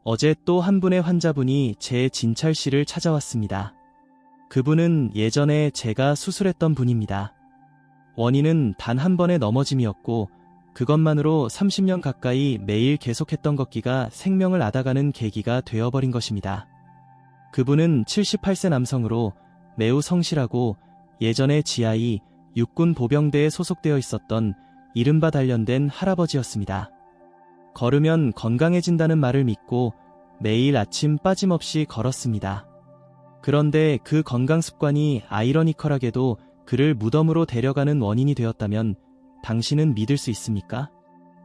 어제 또 한 분의 환자분이 제 진찰실을 찾아왔습니다. 그분은 예전에 제가 수술했던 분입니다. 원인은 단 한 번의 넘어짐이었고 그것만으로 30년 가까이 매일 계속했던 걷기가 생명을 앗아가는 계기가 되어버린 것입니다. 그분은 78세 남성으로 매우 성실하고 예전에 GI 육군 보병대에 소속되어 있었던 이른바 단련된 할아버지였습니다. 걸으면 건강해진다는 말을 믿고 매일 아침 빠짐없이 걸었습니다. 그런데 그 건강 습관이 아이러니컬하게도 그를 무덤으로 데려가는 원인이 되었다면 당신은 믿을 수 있습니까?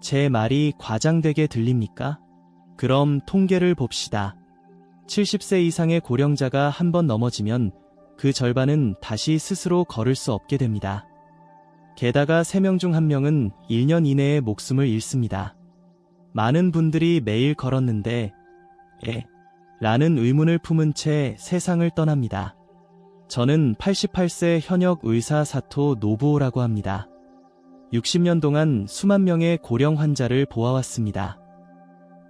제 말이 과장되게 들립니까? 그럼 통계를 봅시다. 70세 이상의 고령자가 한 번 넘어지면 그 절반은 다시 스스로 걸을 수 없게 됩니다. 게다가 3명 중 1명은 1년 이내에 목숨을 잃습니다. 많은 분들이 매일 걸었는데 라는 의문을 품은 채 세상을 떠납니다. 저는 88세 현역 의사 사토 노부오라고 합니다. 60년 동안 수만 명의 고령 환자를 보아왔습니다.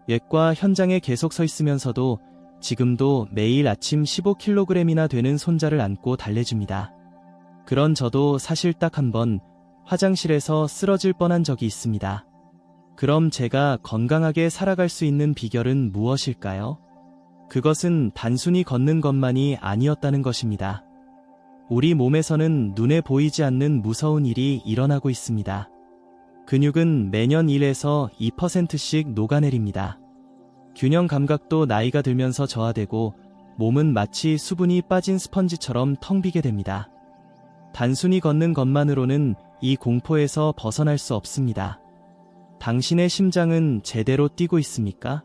외과 현장에 계속 서 있으면서도 지금도 매일 아침 15kg이나 되는 손자를 안고 달래줍니다. 그런 저도 사실 딱 한 번 화장실에서 쓰러질 뻔한 적이 있습니다. 그럼 제가 건강하게 살아갈 수 있는 비결은 무엇일까요? 그것은 단순히 걷는 것만이 아니었다는 것입니다. 우리 몸에서는 눈에 보이지 않는 무서운 일이 일어나고 있습니다. 근육은 매년 1에서 2%씩 녹아내립니다. 균형 감각도 나이가 들면서 저하되고 몸은 마치 수분이 빠진 스펀지처럼 텅 비게 됩니다. 단순히 걷는 것만으로는 이 공포에서 벗어날 수 없습니다. 당신의 심장은 제대로 뛰고 있습니까?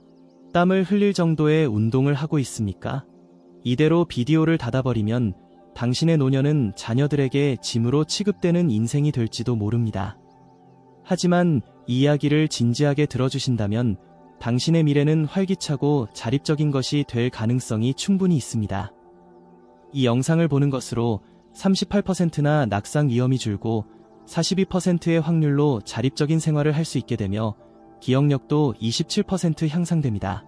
땀을 흘릴 정도의 운동을 하고 있습니까? 이대로 비디오를 닫아버리면 당신의 노년은 자녀들에게 짐으로 취급되는 인생이 될지도 모릅니다. 하지만 이 이야기를 진지하게 들어주신다면 당신의 미래는 활기차고 자립적인 것이 될 가능성이 충분히 있습니다. 이 영상을 보는 것으로 38%나 낙상 위험이 줄고 42%의 확률로 자립적인 생활을 할 수 있게 되며 기억력도 27% 향상됩니다.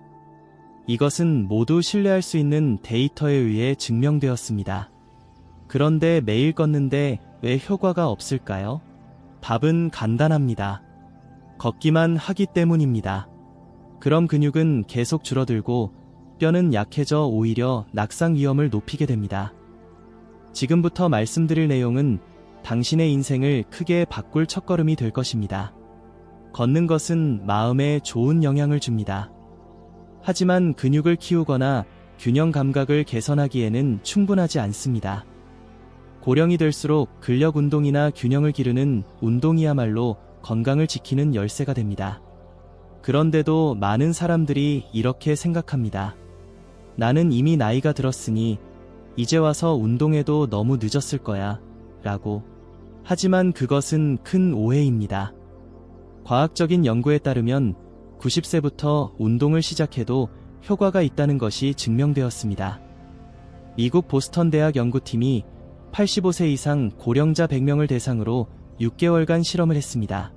이것은 모두 신뢰할 수 있는 데이터에 의해 증명되었습니다. 그런데 매일 걷는데 왜 효과가 없을까요? 답은 간단합니다. 걷기만 하기 때문입니다. 그럼 근육은 계속 줄어들고 뼈는 약해져 오히려 낙상 위험을 높이게 됩니다. 지금부터 말씀드릴 내용은 당신의 인생을 크게 바꿀 첫걸음이 될 것입니다. 걷는 것은 마음에 좋은 영향을 줍니다. 하지만 근육을 키우거나 균형 감각을 개선하기에는 충분하지 않습니다. 고령이 될수록 근력 운동이나 균형을 기르는 운동이야말로 건강을 지키는 열쇠가 됩니다. 그런데도 많은 사람들이 이렇게 생각합니다. 나는 이미 나이가 들었으니 이제 와서 운동해도 너무 늦었을 거야 라고. 하지만 그것은 큰 오해입니다. 과학적인 연구에 따르면 90세부터 운동을 시작해도 효과가 있다는 것이 증명되었습니다. 미국 보스턴 대학 연구팀이 85세 이상 고령자 100명을 대상으로 6개월간 실험을 했습니다.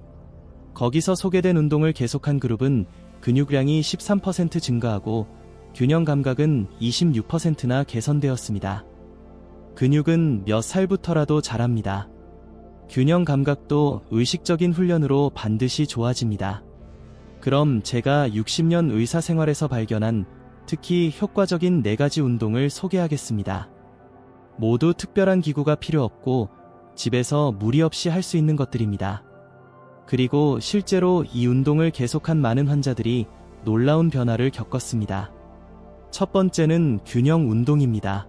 거기서 소개된 운동을 계속한 그룹은 근육량이 13% 증가하고 균형 감각은 26%나 개선되었습니다. 근육은 몇 살부터라도 자랍니다. 균형 감각도 의식적인 훈련으로 반드시 좋아집니다. 그럼 제가 60년 의사 생활에서 발견한 특히 효과적인 4가지 운동을 소개하겠습니다. 모두 특별한 기구가 필요 없고 집에서 무리 없이 할 수 있는 것들입니다. 그리고 실제로 이 운동을 계속한 많은 환자들이 놀라운 변화를 겪었습니다. 첫 번째는 균형 운동입니다.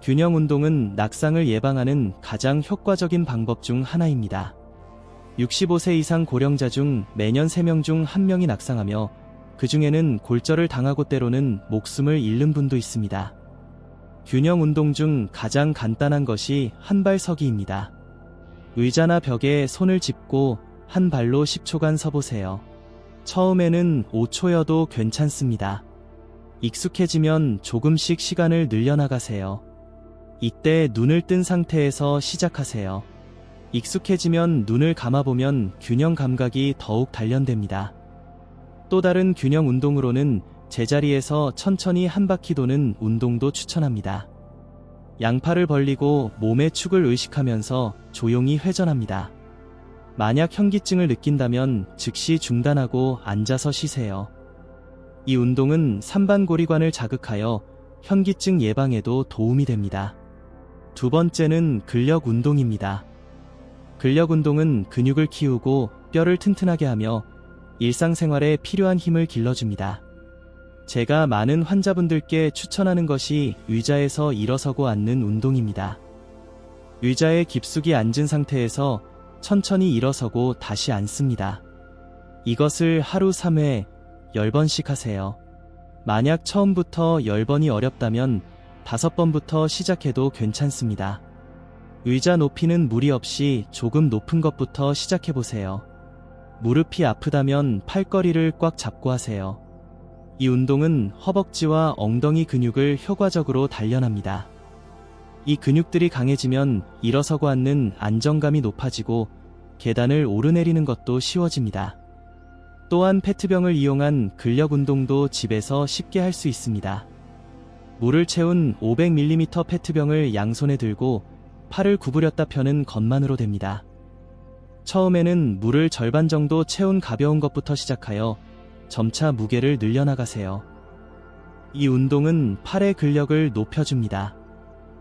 균형 운동은 낙상을 예방하는 가장 효과적인 방법 중 하나입니다. 65세 이상 고령자 중 매년 3명 중 1명이 낙상하며 그 중에는 골절을 당하고 때로는 목숨을 잃는 분도 있습니다. 균형 운동 중 가장 간단한 것이 한발서기입니다. 의자나 벽에 손을 짚고 한 발로 10초간 서보세요. 처음에는 5초여도 괜찮습니다. 익숙해지면 조금씩 시간을 늘려나가세요. 이때 눈을 뜬 상태에서 시작하세요. 익숙해지면 눈을 감아보면 균형 감각이 더욱 단련됩니다. 또 다른 균형 운동으로는 제자리에서 천천히 한 바퀴 도는 운동도 추천합니다. 양팔을 벌리고 몸의 축을 의식하면서 조용히 회전합니다. 만약 현기증을 느낀다면 즉시 중단하고 앉아서 쉬세요. 이 운동은 삼반고리관을 자극하여 현기증 예방에도 도움이 됩니다. 두 번째는 근력 운동입니다. 근력 운동은 근육을 키우고 뼈를 튼튼하게 하며 일상생활에 필요한 힘을 길러줍니다. 제가 많은 환자분들께 추천하는 것이 의자에서 일어서고 앉는 운동입니다. 의자에 깊숙이 앉은 상태에서 천천히 일어서고 다시 앉습니다. 이것을 하루 3회 10번씩 하세요. 만약 처음부터 10번이 어렵다면 5번부터 시작해도 괜찮습니다. 의자 높이는 무리 없이 조금 높은 것부터 시작해보세요. 무릎이 아프다면 팔걸이를 꽉 잡고 하세요. 이 운동은 허벅지와 엉덩이 근육을 효과적으로 단련합니다. 이 근육들이 강해지면 일어서고 앉는 안정감이 높아지고 계단을 오르내리는 것도 쉬워집니다. 또한 페트병을 이용한 근력 운동도 집에서 쉽게 할 수 있습니다. 물을 채운 500ml 페트병을 양손에 들고 팔을 구부렸다 펴는 것만으로 됩니다. 처음에는 물을 절반 정도 채운 가벼운 것부터 시작하여 점차 무게를 늘려나가세요. 이 운동은 팔의 근력을 높여줍니다.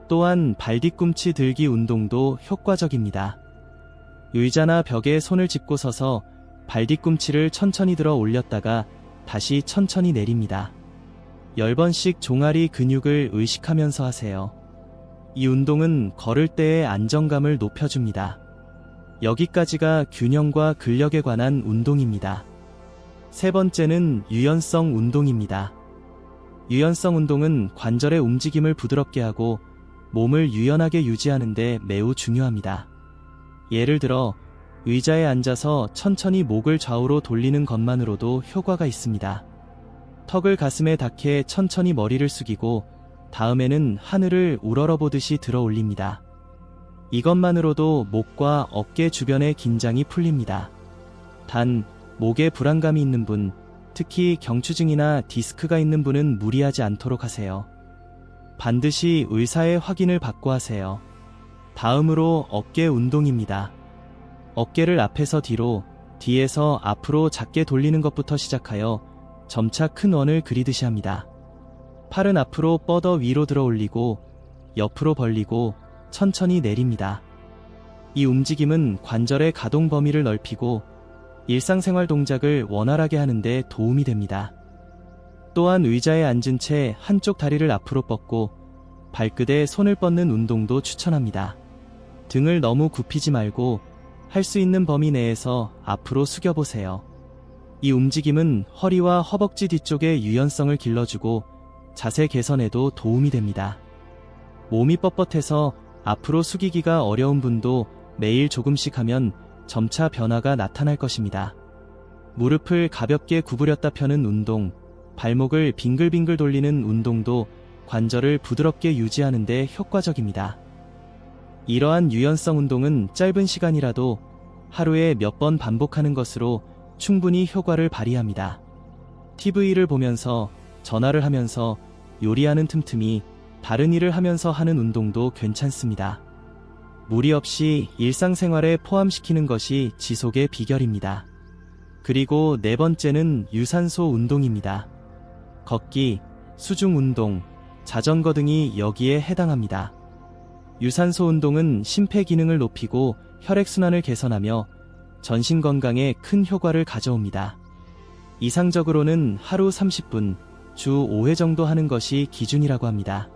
또한 발뒤꿈치 들기 운동도 효과적입니다. 의자나 벽에 손을 짚고 서서 발뒤꿈치를 천천히 들어 올렸다가 다시 천천히 내립니다. 10번씩 종아리 근육을 의식하면서 하세요. 이 운동은 걸을 때의 안정감을 높여줍니다. 여기까지가 균형과 근력에 관한 운동입니다. 세 번째는 유연성 운동입니다. 유연성 운동은 관절의 움직임을 부드럽게 하고 몸을 유연하게 유지하는 데 매우 중요합니다. 예를 들어 의자에 앉아서 천천히 목을 좌우로 돌리는 것만으로도 효과가 있습니다. 턱을 가슴에 닿게 천천히 머리를 숙이고 다음에는 하늘을 우러러보듯이 들어 올립니다. 이것만으로도 목과 어깨 주변의 긴장이 풀립니다. 단, 목에 불안감이 있는 분, 특히 경추증이나 디스크가 있는 분은 무리하지 않도록 하세요. 반드시 의사의 확인을 받고 하세요. 다음으로 어깨 운동입니다. 어깨를 앞에서 뒤로, 뒤에서 앞으로 작게 돌리는 것부터 시작하여 점차 큰 원을 그리듯이 합니다. 팔은 앞으로 뻗어 위로 들어 올리고 옆으로 벌리고 천천히 내립니다. 이 움직임은 관절의 가동 범위를 넓히고 일상생활 동작을 원활하게 하는데 도움이 됩니다. 또한 의자에 앉은 채 한쪽 다리를 앞으로 뻗고 발끝에 손을 뻗는 운동도 추천합니다. 등을 너무 굽히지 말고 할 수 있는 범위 내에서 앞으로 숙여보세요. 이 움직임은 허리와 허벅지 뒤쪽의 유연성을 길러주고 자세 개선에도 도움이 됩니다. 몸이 뻣뻣해서 앞으로 숙이기가 어려운 분도 매일 조금씩 하면 점차 변화가 나타날 것입니다. 무릎을 가볍게 구부렸다 펴는 운동, 발목을 빙글빙글 돌리는 운동도 관절을 부드럽게 유지하는 데 효과적입니다. 이러한 유연성 운동은 짧은 시간이라도 하루에 몇 번 반복하는 것으로 충분히 효과를 발휘합니다. TV를 보면서, 전화를 하면서, 요리하는 틈틈이 다른 일을 하면서 하는 운동도 괜찮습니다. 무리 없이 일상생활에 포함시키는 것이 지속의 비결입니다. 그리고 네 번째는 유산소 운동입니다. 걷기, 수중 운동, 자전거 등이 여기에 해당합니다. 유산소 운동은 심폐기능을 높이고 혈액순환을 개선하며 전신 건강에 큰 효과를 가져옵니다. 이상적으로는 하루 30분, 주 5회 정도 하는 것이 기준이라고 합니다.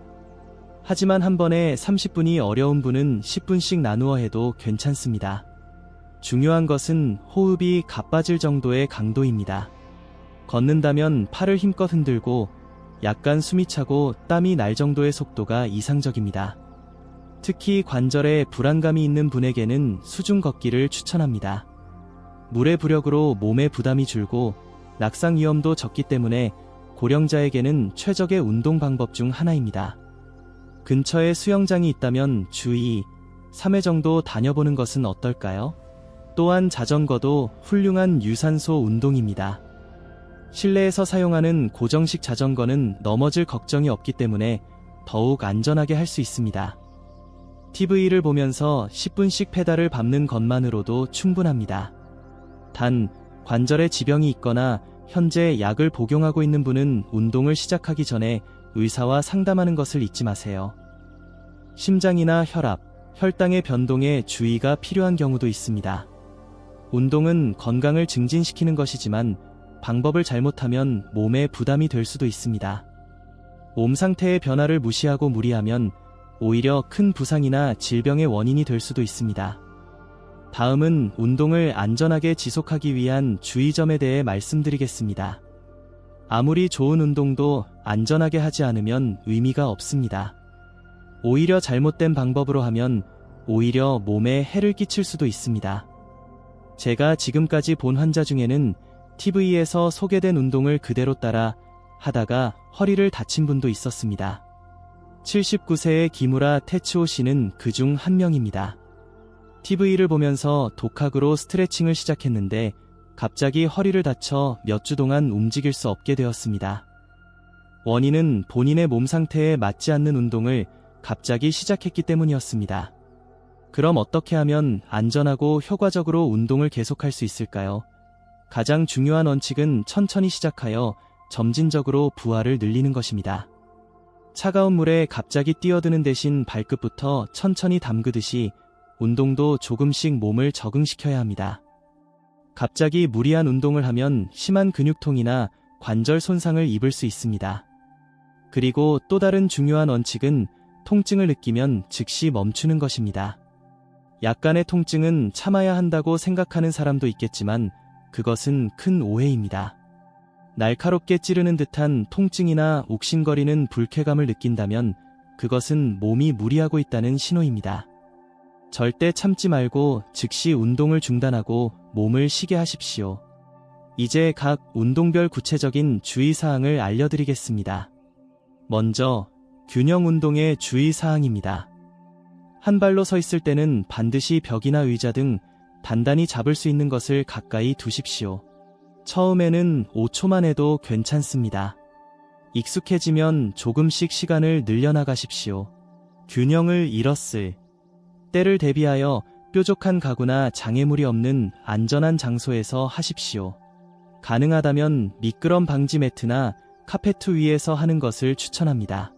하지만 한 번에 30분이 어려운 분은 10분씩 나누어 해도 괜찮습니다. 중요한 것은 호흡이 가빠질 정도의 강도입니다. 걷는다면 팔을 힘껏 흔들고 약간 숨이 차고 땀이 날 정도의 속도가 이상적입니다. 특히 관절에 불안감이 있는 분에게는 수중 걷기를 추천합니다. 물의 부력으로 몸의 부담이 줄고 낙상 위험도 적기 때문에 고령자에게는 최적의 운동 방법 중 하나입니다. 근처에 수영장이 있다면 주 2, 3회 정도 다녀보는 것은 어떨까요? 또한 자전거도 훌륭한 유산소 운동입니다. 실내에서 사용하는 고정식 자전거는 넘어질 걱정이 없기 때문에 더욱 안전하게 할 수 있습니다. TV를 보면서 10분씩 페달을 밟는 것만으로도 충분합니다. 단, 관절에 지병이 있거나 현재 약을 복용하고 있는 분은 운동을 시작하기 전에 의사와 상담하는 것을 잊지 마세요. 심장이나 혈압, 혈당의 변동에 주의가 필요한 경우도 있습니다. 운동은 건강을 증진시키는 것이지만 방법을 잘못하면 몸에 부담이 될 수도 있습니다. 몸 상태의 변화를 무시하고 무리하면 오히려 큰 부상이나 질병의 원인이 될 수도 있습니다. 다음은 운동을 안전하게 지속하기 위한 주의점에 대해 말씀드리겠습니다. 아무리 좋은 운동도 안전하게 하지 않으면 의미가 없습니다. 오히려 잘못된 방법으로 하면 오히려 몸에 해를 끼칠 수도 있습니다. 제가 지금까지 본 환자 중에는 TV에서 소개된 운동을 그대로 따라 하다가 허리를 다친 분도 있었습니다. 79세의 기무라 테츠오 씨는 그중 한 명입니다. TV를 보면서 독학으로 스트레칭을 시작했는데 갑자기 허리를 다쳐 몇 주 동안 움직일 수 없게 되었습니다. 원인은 본인의 몸 상태에 맞지 않는 운동을 갑자기 시작했기 때문이었습니다. 그럼 어떻게 하면 안전하고 효과적으로 운동을 계속할 수 있을까요? 가장 중요한 원칙은 천천히 시작하여 점진적으로 부하를 늘리는 것입니다. 차가운 물에 갑자기 뛰어드는 대신 발끝부터 천천히 담그듯이 운동도 조금씩 몸을 적응시켜야 합니다. 갑자기 무리한 운동을 하면 심한 근육통이나 관절 손상을 입을 수 있습니다. 그리고 또 다른 중요한 원칙은 통증을 느끼면 즉시 멈추는 것입니다. 약간의 통증은 참아야 한다고 생각하는 사람도 있겠지만 그것은 큰 오해입니다. 날카롭게 찌르는 듯한 통증이나 욱신거리는 불쾌감을 느낀다면 그것은 몸이 무리하고 있다는 신호입니다. 절대 참지 말고 즉시 운동을 중단하고 몸을 쉬게 하십시오. 이제 각 운동별 구체적인 주의사항을 알려드리겠습니다. 먼저, 균형 운동의 주의사항입니다. 한 발로 서 있을 때는 반드시 벽이나 의자 등 단단히 잡을 수 있는 것을 가까이 두십시오. 처음에는 5초만 해도 괜찮습니다. 익숙해지면 조금씩 시간을 늘려나가십시오. 균형을 잃었을 때를 대비하여 뾰족한 가구나 장애물이 없는 안전한 장소에서 하십시오. 가능하다면 미끄럼 방지 매트나 카페트 위에서 하는 것을 추천합니다.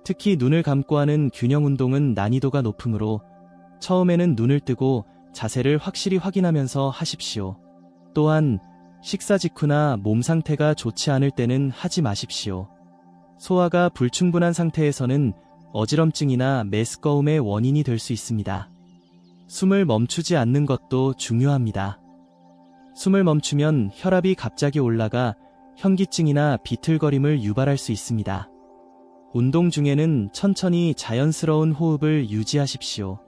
특히 눈을 감고 하는 균형 운동은 난이도가 높으므로 처음에는 눈을 뜨고 자세를 확실히 확인하면서 하십시오. 또한 식사 직후나 몸 상태가 좋지 않을 때는 하지 마십시오. 소화가 불충분한 상태에서는 어지럼증이나 메스꺼움의 원인이 될 수 있습니다. 숨을 멈추지 않는 것도 중요합니다. 숨을 멈추면 혈압이 갑자기 올라가 현기증이나 비틀거림을 유발할 수 있습니다. 운동 중에는 천천히 자연스러운 호흡을 유지하십시오.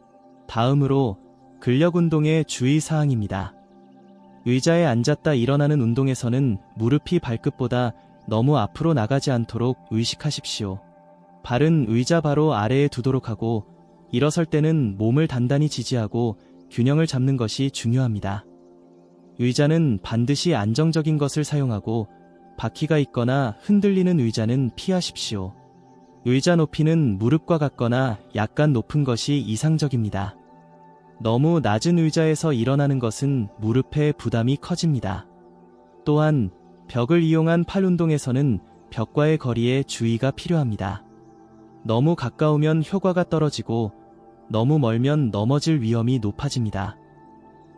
다음으로 근력 운동의 주의사항입니다. 의자에 앉았다 일어나는 운동에서는 무릎이 발끝보다 너무 앞으로 나가지 않도록 의식하십시오. 발은 의자 바로 아래에 두도록 하고 일어설 때는 몸을 단단히 지지하고 균형을 잡는 것이 중요합니다. 의자는 반드시 안정적인 것을 사용하고 바퀴가 있거나 흔들리는 의자는 피하십시오. 의자 높이는 무릎과 같거나 약간 높은 것이 이상적입니다. 너무 낮은 의자에서 일어나는 것은 무릎에 부담이 커집니다. 또한 벽을 이용한 팔 운동에서는 벽과의 거리에 주의가 필요합니다. 너무 가까우면 효과가 떨어지고 너무 멀면 넘어질 위험이 높아집니다.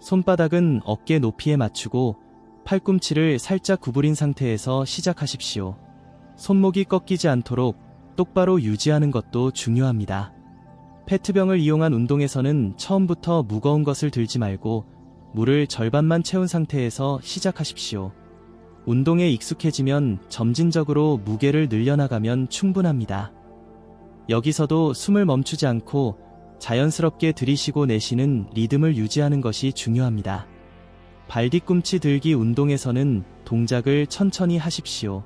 손바닥은 어깨 높이에 맞추고 팔꿈치를 살짝 구부린 상태에서 시작하십시오. 손목이 꺾이지 않도록 똑바로 유지하는 것도 중요합니다. 페트병을 이용한 운동에서는 처음부터 무거운 것을 들지 말고 물을 절반만 채운 상태에서 시작하십시오. 운동에 익숙해지면 점진적으로 무게를 늘려나가면 충분합니다. 여기서도 숨을 멈추지 않고 자연스럽게 들이쉬고 내쉬는 리듬을 유지하는 것이 중요합니다. 발 뒤꿈치 들기 운동에서는 동작을 천천히 하십시오.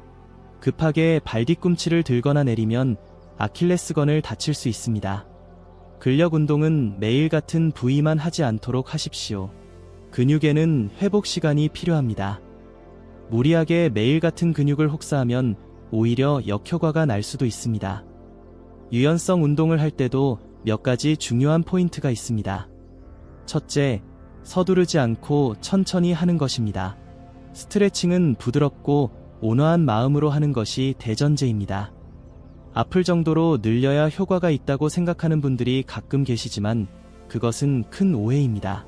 급하게 발 뒤꿈치를 들거나 내리면 아킬레스건을 다칠 수 있습니다. 근력 운동은 매일 같은 부위만 하지 않도록 하십시오. 근육에는 회복 시간이 필요합니다. 무리하게 매일 같은 근육을 혹사하면 오히려 역효과가 날 수도 있습니다. 유연성 운동을 할 때도 몇 가지 중요한 포인트가 있습니다. 첫째, 서두르지 않고 천천히 하는 것입니다. 스트레칭은 부드럽고 온화한 마음으로 하는 것이 대전제입니다. 아플 정도로 늘려야 효과가 있다고 생각하는 분들이 가끔 계시지만 그것은 큰 오해입니다.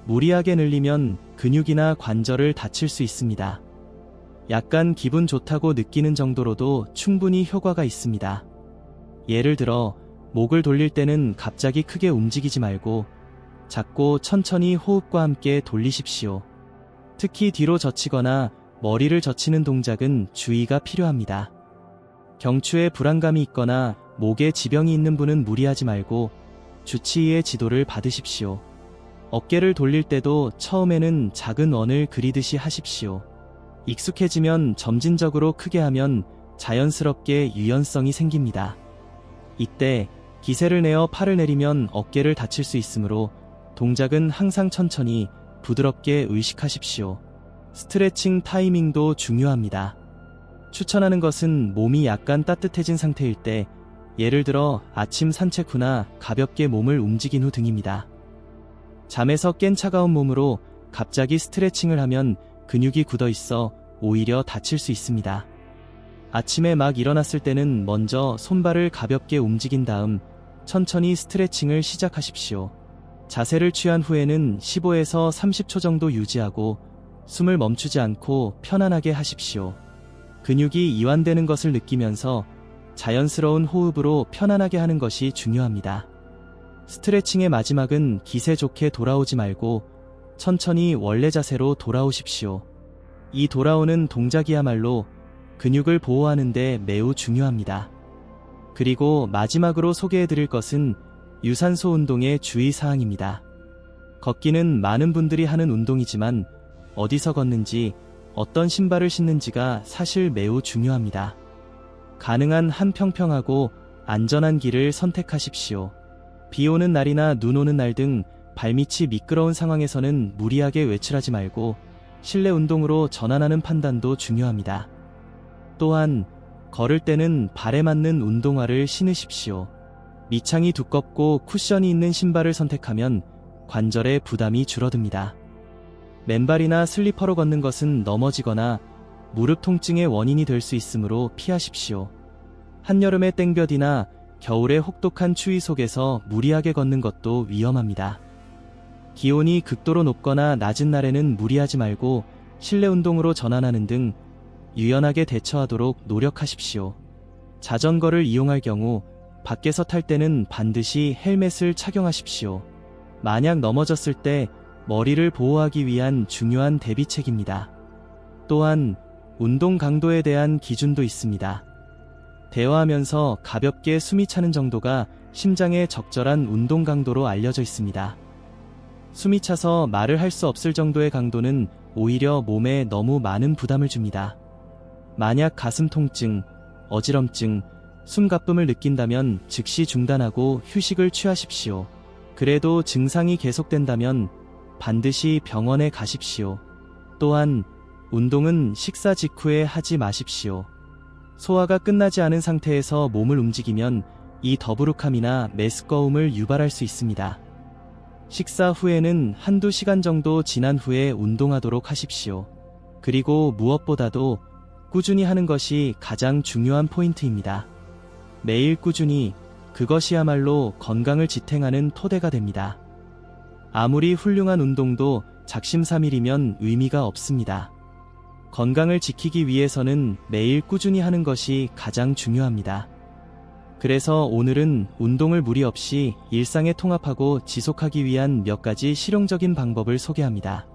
무리하게 늘리면 근육이나 관절을 다칠 수 있습니다. 약간 기분 좋다고 느끼는 정도로도 충분히 효과가 있습니다. 예를 들어 목을 돌릴 때는 갑자기 크게 움직이지 말고 작고 천천히 호흡과 함께 돌리십시오. 특히 뒤로 젖히거나 머리를 젖히는 동작은 주의가 필요합니다. 경추에 불안감이 있거나 목에 지병이 있는 분은 무리하지 말고 주치의의 지도를 받으십시오. 어깨를 돌릴 때도 처음에는 작은 원을 그리듯이 하십시오. 익숙해지면 점진적으로 크게 하면 자연스럽게 유연성이 생깁니다. 이때 기세를 내어 팔을 내리면 어깨를 다칠 수 있으므로 동작은 항상 천천히 부드럽게 의식하십시오. 스트레칭 타이밍도 중요합니다. 추천하는 것은 몸이 약간 따뜻해진 상태일 때, 예를 들어 아침 산책 후나 가볍게 몸을 움직인 후 등입니다. 잠에서 깬 차가운 몸으로 갑자기 스트레칭을 하면 근육이 굳어 있어 오히려 다칠 수 있습니다. 아침에 막 일어났을 때는 먼저 손발을 가볍게 움직인 다음 천천히 스트레칭을 시작하십시오. 자세를 취한 후에는 15에서 30초 정도 유지하고 숨을 멈추지 않고 편안하게 하십시오. 근육이 이완되는 것을 느끼면서 자연스러운 호흡으로 편안하게 하는 것이 중요합니다. 스트레칭의 마지막은 기세 좋게 돌아오지 말고 천천히 원래 자세로 돌아오십시오. 이 돌아오는 동작이야말로 근육을 보호하는 데 매우 중요합니다. 그리고 마지막으로 소개해드릴 것은 유산소 운동의 주의사항입니다. 걷기는 많은 분들이 하는 운동이지만 어디서 걷는지, 어떤 신발을 신는지가 사실 매우 중요합니다. 가능한 한 평평하고 안전한 길을 선택하십시오. 비 오는 날이나 눈 오는 날 등 발밑이 미끄러운 상황에서는 무리하게 외출하지 말고 실내 운동으로 전환하는 판단도 중요합니다. 또한 걸을 때는 발에 맞는 운동화를 신으십시오. 밑창이 두껍고 쿠션이 있는 신발을 선택하면 관절에 부담이 줄어듭니다. 맨발이나 슬리퍼로 걷는 것은 넘어지거나 무릎 통증의 원인이 될 수 있으므로 피하십시오. 한여름의 땡볕이나 겨울의 혹독한 추위 속에서 무리하게 걷는 것도 위험합니다. 기온이 극도로 높거나 낮은 날에는 무리하지 말고 실내 운동으로 전환하는 등 유연하게 대처하도록 노력하십시오. 자전거를 이용할 경우 밖에서 탈 때는 반드시 헬멧을 착용하십시오. 만약 넘어졌을 때 머리를 보호하기 위한 중요한 대비책입니다. 또한 운동 강도에 대한 기준도 있습니다. 대화하면서 가볍게 숨이 차는 정도가 심장에 적절한 운동 강도로 알려져 있습니다. 숨이 차서 말을 할 수 없을 정도의 강도는 오히려 몸에 너무 많은 부담을 줍니다. 만약 가슴 통증, 어지럼증, 숨가쁨을 느낀다면 즉시 중단하고 휴식을 취하십시오. 그래도 증상이 계속된다면 반드시 병원에 가십시오. 또한 운동은 식사 직후에 하지 마십시오. 소화가 끝나지 않은 상태에서 몸을 움직이면 이 더부룩함이나 메스꺼움을 유발할 수 있습니다. 식사 후에는 한두 시간 정도 지난 후에 운동하도록 하십시오. 그리고 무엇보다도 꾸준히 하는 것이 가장 중요한 포인트입니다. 매일 꾸준히, 그것이야말로 건강을 지탱하는 토대가 됩니다. 아무리 훌륭한 운동도 작심삼일이면 의미가 없습니다. 건강을 지키기 위해서는 매일 꾸준히 하는 것이 가장 중요합니다. 그래서 오늘은 운동을 무리 없이 일상에 통합하고 지속하기 위한 몇 가지 실용적인 방법을 소개합니다.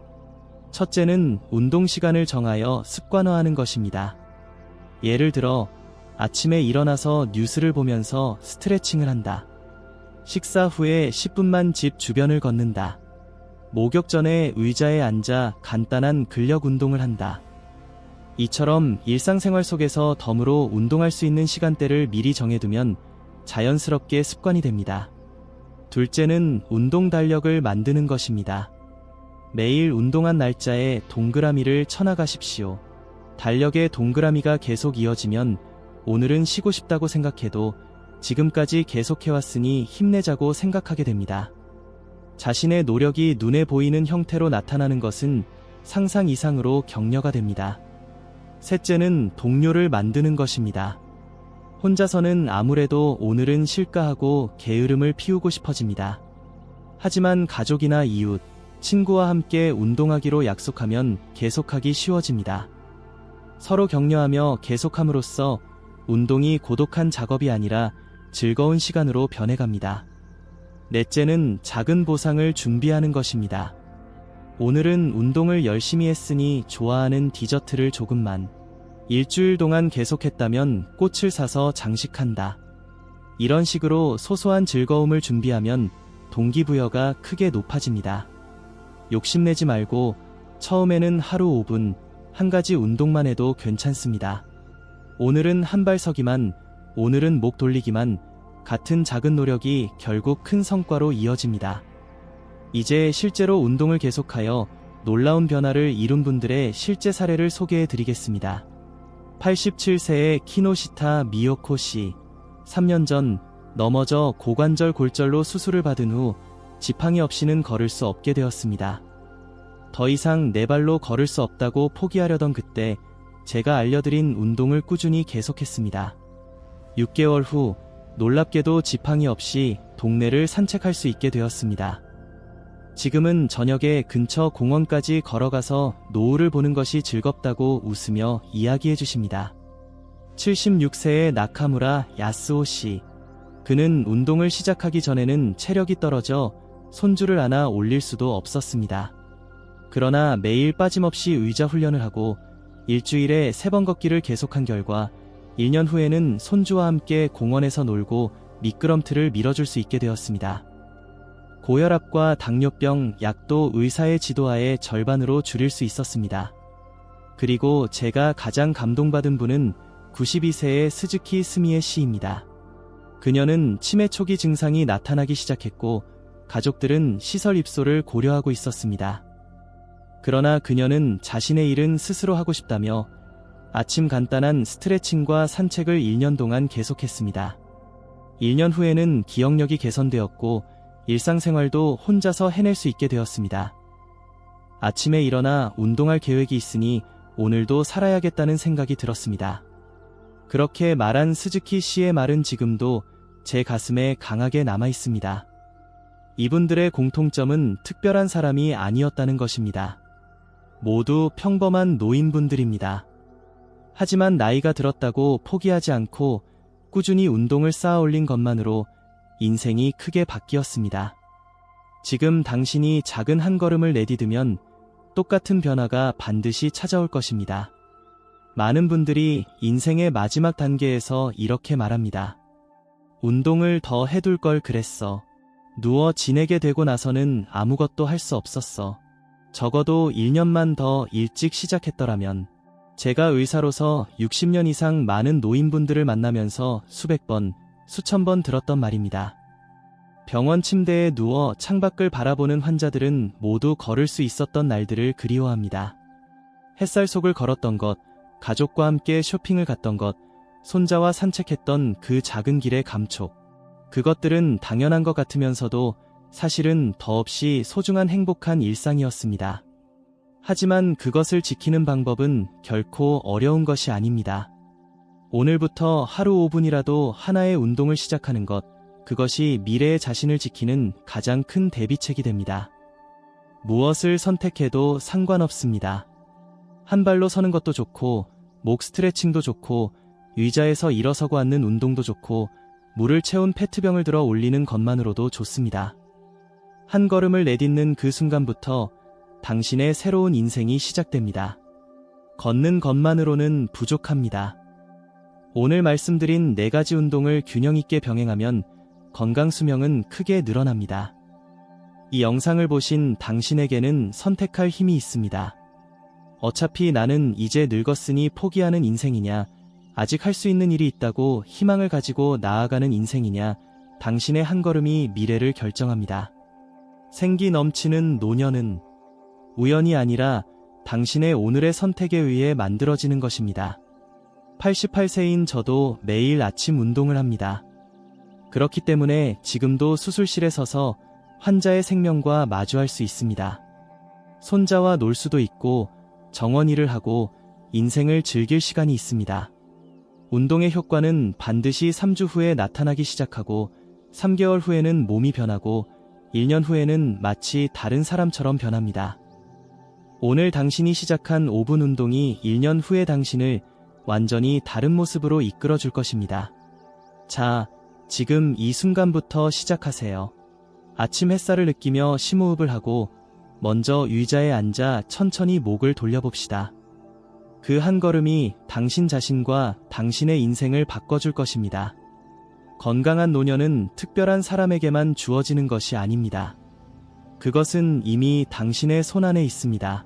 첫째는 운동 시간을 정하여 습관화하는 것입니다. 예를 들어 아침에 일어나서 뉴스를 보면서 스트레칭을 한다. 식사 후에 10분만 집 주변을 걷는다. 목욕 전에 의자에 앉아 간단한 근력 운동을 한다. 이처럼 일상생활 속에서 덤으로 운동할 수 있는 시간대를 미리 정해두면 자연스럽게 습관이 됩니다. 둘째는 운동 달력을 만드는 것입니다. 매일 운동한 날짜에 동그라미를 쳐나가십시오. 달력에 동그라미가 계속 이어지면 오늘은 쉬고 싶다고 생각해도 지금까지 계속해왔으니 힘내자고 생각하게 됩니다. 자신의 노력이 눈에 보이는 형태로 나타나는 것은 상상 이상으로 격려가 됩니다. 셋째는 동료를 만드는 것입니다. 혼자서는 아무래도 오늘은 쉴까 하고 게으름을 피우고 싶어집니다. 하지만 가족이나 이웃, 친구와 함께 운동하기로 약속하면 계속하기 쉬워집니다. 서로 격려하며 계속함으로써 운동이 고독한 작업이 아니라 즐거운 시간으로 변해갑니다. 넷째는 작은 보상을 준비하는 것입니다. 오늘은 운동을 열심히 했으니 좋아하는 디저트를 조금만. 일주일 동안 계속했다면 꽃을 사서 장식한다. 이런 식으로 소소한 즐거움을 준비하면 동기부여가 크게 높아집니다. 욕심내지 말고 처음에는 하루 5분, 한 가지 운동만 해도 괜찮습니다. 오늘은 한 발 서기만, 오늘은 목 돌리기만, 같은 작은 노력이 결국 큰 성과로 이어집니다. 이제 실제로 운동을 계속하여 놀라운 변화를 이룬 분들의 실제 사례를 소개해 드리겠습니다. 87세의 키노시타 미요코 씨. 3년 전 넘어져 고관절 골절로 수술을 받은 후 지팡이 없이는 걸을 수 없게 되었습니다. 더 이상 내 발로 걸을 수 없다고 포기하려던 그때 제가 알려드린 운동을 꾸준히 계속했습니다. 6개월 후 놀랍게도 지팡이 없이 동네를 산책할 수 있게 되었습니다. 지금은 저녁에 근처 공원까지 걸어가서 노을을 보는 것이 즐겁다고 웃으며 이야기해 주십니다. 76세의 나카무라 야스오 씨. 그는 운동을 시작하기 전에는 체력이 떨어져 손줄을 하나 올릴 수도 없었습니다. 그러나 매일 빠짐없이 의자 훈련을 하고 일주일에 3번 걷기를 계속한 결과 1년 후에는 손주와 함께 공원에서 놀고 미끄럼틀을 밀어줄 수 있게 되었습니다. 고혈압과 당뇨병 약도 의사의 지도하에 절반으로 줄일 수 있었습니다. 그리고 제가 가장 감동받은 분은 92세의 스즈키 스미에 씨입니다. 그녀는 치매 초기 증상이 나타나기 시작했고 가족들은 시설 입소를 고려하고 있었습니다. 그러나 그녀는 자신의 일은 스스로 하고 싶다며 아침 간단한 스트레칭과 산책을 1년 동안 계속했습니다. 1년 후에는 기억력이 개선되었고 일상생활도 혼자서 해낼 수 있게 되었습니다. 아침에 일어나 운동할 계획이 있으니 오늘도 살아야겠다는 생각이 들었습니다. 그렇게 말한 스즈키 씨의 말은 지금도 제 가슴에 강하게 남아 있습니다. 이분들의 공통점은 특별한 사람이 아니었다는 것입니다. 모두 평범한 노인분들입니다. 하지만 나이가 들었다고 포기하지 않고 꾸준히 운동을 쌓아 올린 것만으로 인생이 크게 바뀌었습니다. 지금 당신이 작은 한 걸음을 내디디면 똑같은 변화가 반드시 찾아올 것입니다. 많은 분들이 인생의 마지막 단계에서 이렇게 말합니다. 운동을 더 해둘 걸 그랬어. 누워 지내게 되고 나서는 아무것도 할 수 없었어. 적어도 1년만 더 일찍 시작했더라면. 제가 의사로서 60년 이상 많은 노인분들을 만나면서 수백 번, 수천 번 들었던 말입니다. 병원 침대에 누워 창밖을 바라보는 환자들은 모두 걸을 수 있었던 날들을 그리워합니다. 햇살 속을 걸었던 것, 가족과 함께 쇼핑을 갔던 것, 손자와 산책했던 그 작은 길의 감촉. 그것들은 당연한 것 같으면서도 사실은 더없이 소중한 행복한 일상이었습니다. 하지만 그것을 지키는 방법은 결코 어려운 것이 아닙니다. 오늘부터 하루 5분이라도 하나의 운동을 시작하는 것, 그것이 미래의 자신을 지키는 가장 큰 대비책이 됩니다. 무엇을 선택해도 상관없습니다. 한 발로 서는 것도 좋고, 목 스트레칭도 좋고, 의자에서 일어서고 앉는 운동도 좋고, 물을 채운 페트병을 들어 올리는 것만으로도 좋습니다. 한 걸음을 내딛는 그 순간부터 당신의 새로운 인생이 시작됩니다. 걷는 것만으로는 부족합니다. 오늘 말씀드린 4가지 운동을 균형 있게 병행하면 건강 수명은 크게 늘어납니다. 이 영상을 보신 당신에게는 선택할 힘이 있습니다. 어차피 나는 이제 늙었으니 포기하는 인생이냐, 아직 할 수 있는 일이 있다고 희망을 가지고 나아가는 인생이냐, 당신의 한 걸음이 미래를 결정합니다. 생기 넘치는 노년은 우연이 아니라 당신의 오늘의 선택에 의해 만들어지는 것입니다. 88세인 저도 매일 아침 운동을 합니다. 그렇기 때문에 지금도 수술실에 서서 환자의 생명과 마주할 수 있습니다. 손자와 놀 수도 있고 정원 일을 하고 인생을 즐길 시간이 있습니다. 운동의 효과는 반드시 3주 후에 나타나기 시작하고 3개월 후에는 몸이 변하고 1년 후에는 마치 다른 사람처럼 변합니다. 오늘 당신이 시작한 5분 운동이 1년 후의 당신을 완전히 다른 모습으로 이끌어 줄 것입니다. 자, 지금 이 순간부터 시작하세요. 아침 햇살을 느끼며 심호흡을 하고 먼저 의자에 앉아 천천히 목을 돌려봅시다. 그 한 걸음이 당신 자신과 당신의 인생을 바꿔줄 것입니다. 건강한 노년은 특별한 사람에게만 주어지는 것이 아닙니다. 그것은 이미 당신의 손안에 있습니다.